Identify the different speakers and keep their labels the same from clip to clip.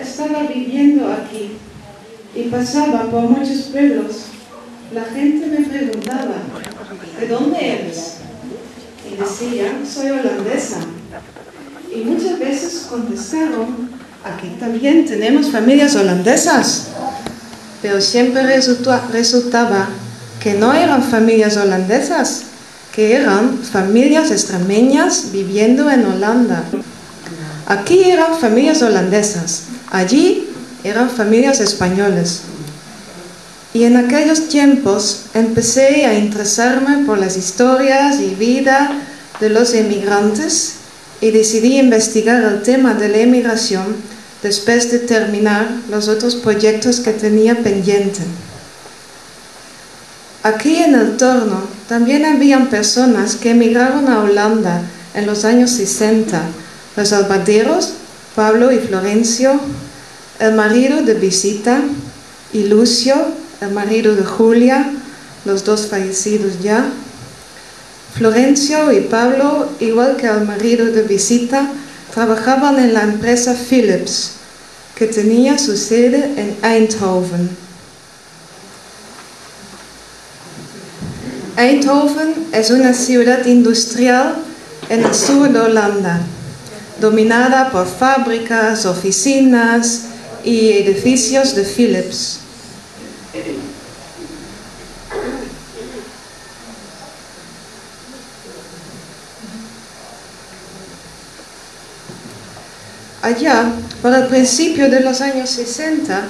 Speaker 1: estaba viviendo aquí y pasaba por muchos pueblos, la gente me preguntaba, ¿de dónde eres? Y decía, soy holandesa. Y muchas veces contestaron, aquí también tenemos familias holandesas. Pero siempre resultaba que no eran familias holandesas, que eran familias extremeñas viviendo en Holanda. Aquí eran familias holandesas, allí eran familias españolas. Y en aquellos tiempos empecé a interesarme por las historias y vida de los emigrantes y decidí investigar el tema de la emigración después de terminar los otros proyectos que tenía pendiente. Aquí en el Torno también habían personas que emigraron a Holanda en los años 60, los albaderos, Pablo y Florencio, el marido de Visita y Lucio, el marido de Julia, los dos fallecidos ya. Florencio y Pablo, igual que el marido de Visita, trabajaban en la empresa Philips, que tenía su sede en Eindhoven. Eindhoven es una ciudad industrial en el sur de Holanda, dominada por fábricas, oficinas y edificios de Philips. Allá, por el principio de los años 60,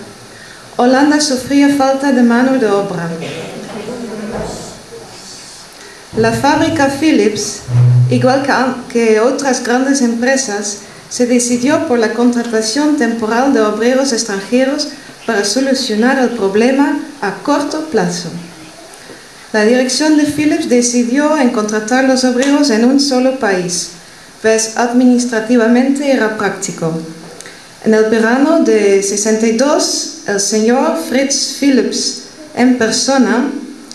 Speaker 1: Holanda sufría falta de mano de obra. La fábrica Philips, igual que otras grandes empresas, se decidió por la contratación temporal de obreros extranjeros para solucionar el problema a corto plazo. La dirección de Philips decidió contratar los obreros en un solo país, pues administrativamente era práctico. En el verano de 62, el señor Frits Philips, en persona,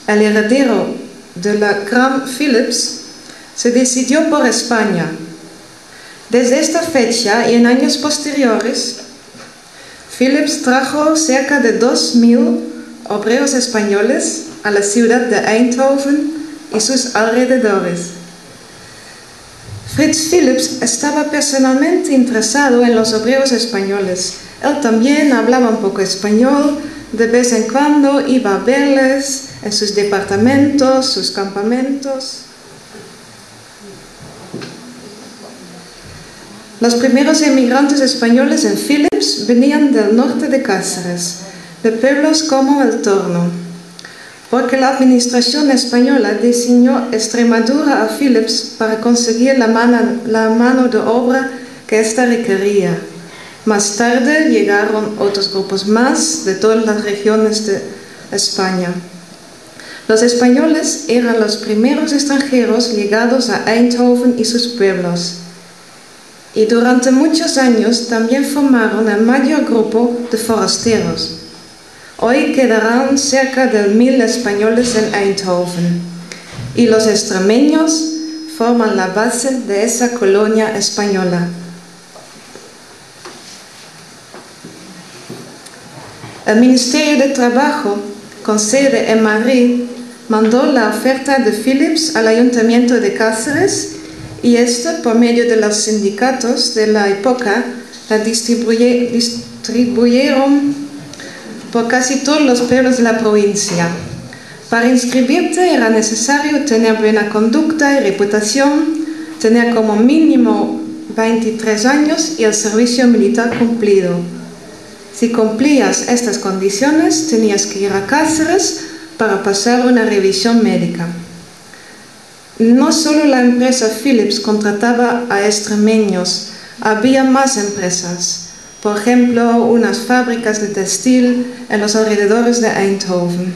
Speaker 1: el heredero de la Gran Philips, se decidió por España. Desde esta fecha y en años posteriores, Philips trajo cerca de 2.000 obreros españoles a la ciudad de Eindhoven y sus alrededores. Frits Philips estaba personalmente interesado en los obreros españoles. Él también hablaba un poco español, de vez en cuando iba a verles en sus departamentos, sus campamentos. Los primeros emigrantes españoles en Philips venían del norte de Cáceres, de pueblos como El Torno, porque la administración española designó Extremadura a Philips para conseguir la mano de obra que ésta requería. Más tarde llegaron otros grupos más de todas las regiones de España. Los españoles eran los primeros extranjeros llegados a Eindhoven y sus pueblos. Y durante muchos años también formaron el mayor grupo de forasteros. Hoy quedarán cerca de 1.000 españoles en Eindhoven, y los extremeños forman la base de esa colonia española. El Ministerio de Trabajo, con sede en Madrid, mandó la oferta de Philips al Ayuntamiento de Cáceres y este, por medio de los sindicatos de la época, la distribuyeron por casi todos los pueblos de la provincia. Para inscribirte era necesario tener buena conducta y reputación, tener como mínimo 23 años y el servicio militar cumplido. Si cumplías estas condiciones, tenías que ir a Cáceres para pasar una revisión médica. No solo la empresa Philips contrataba a extremeños, había más empresas. Por ejemplo, unas fábricas de textil en los alrededores de Eindhoven.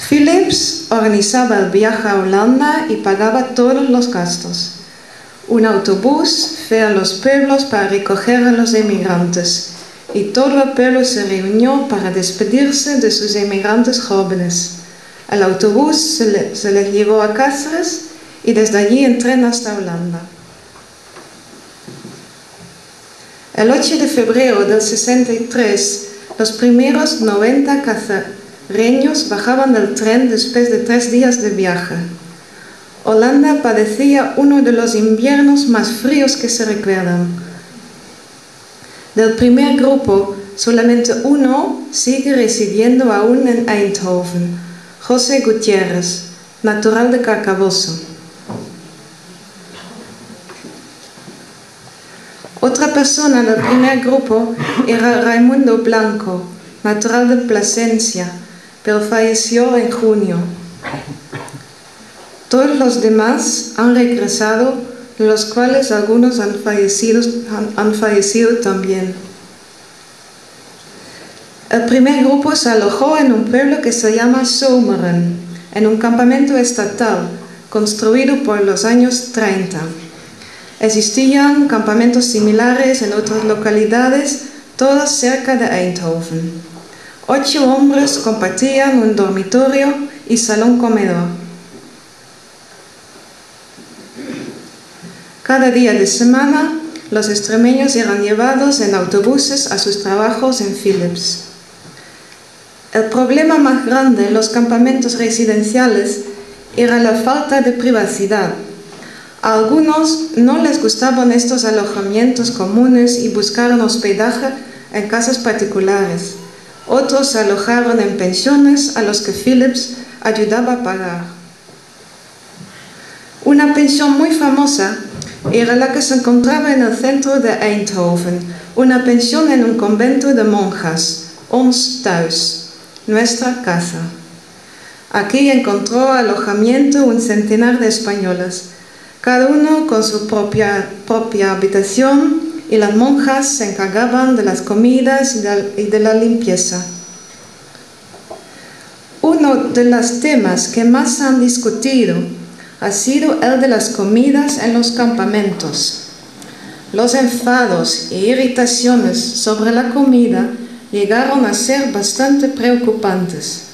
Speaker 1: Philips organizaba el viaje a Holanda y pagaba todos los gastos. Un autobús fue a los pueblos para recoger a los emigrantes y todo el pueblo se reunió para despedirse de sus emigrantes jóvenes. El autobús se les llevó a Cáceres y desde allí en tren hasta Holanda. El 8 de febrero del 63, los primeros 90 cacereños bajaban del tren después de 3 días de viaje. Holanda padecía uno de los inviernos más fríos que se recuerdan. Del primer grupo, solamente uno sigue residiendo aún en Eindhoven, José Gutiérrez, natural de Carcaboso. Otra persona del primer grupo era Raimundo Blanco, natural de Plasencia, pero falleció en junio. Todos los demás han regresado, de los cuales algunos han fallecido también. El primer grupo se alojó en un pueblo que se llama Zomeren, en un campamento estatal construido por los años 30. Existían campamentos similares en otras localidades, todas cerca de Eindhoven. 8 hombres compartían un dormitorio y salón comedor. Cada día de semana, los extremeños eran llevados en autobuses a sus trabajos en Philips. El problema más grande en los campamentos residenciales era la falta de privacidad. A algunos no les gustaban estos alojamientos comunes y buscaron hospedaje en casas particulares. Otros se alojaron en pensiones a los que Philips ayudaba a pagar. Una pensión muy famosa era la que se encontraba en el centro de Eindhoven, una pensión en un convento de monjas, Ons Thuis, nuestra casa. Aquí encontró alojamiento un centenar de españoles, cada uno con su propia habitación, y las monjas se encargaban de las comidas y de la limpieza. Uno de los temas que más se han discutido ha sido el de las comidas en los campamentos. Los enfados e irritaciones sobre la comida llegaron a ser bastante preocupantes,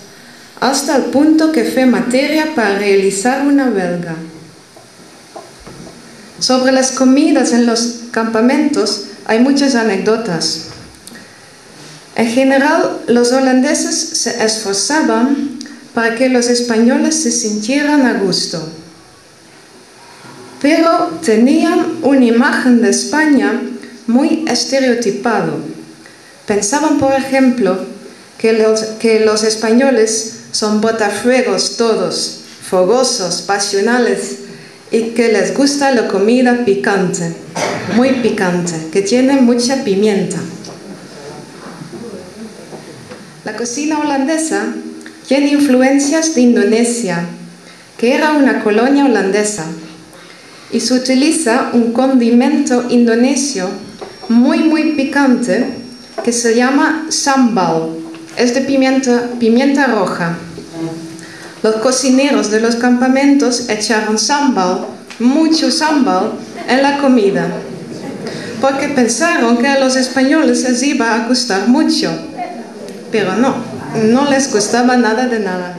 Speaker 1: hasta el punto que fue materia para realizar una huelga. Sobre las comidas en los campamentos hay muchas anécdotas. En general, los holandeses se esforzaban para que los españoles se sintieran a gusto, pero tenían una imagen de España muy estereotipado. Pensaban, por ejemplo, que los españoles son botafuegos todos, fogosos, pasionales, y que les gusta la comida picante, muy picante, que tiene mucha pimienta. La cocina holandesa tiene influencias de Indonesia, que era una colonia holandesa, y se utiliza un condimento indonesio muy picante que se llama sambal, es de pimienta roja. Los cocineros de los campamentos echaron sambal, mucho sambal, en la comida, porque pensaron que a los españoles les iba a gustar mucho, pero no les gustaba nada de nada.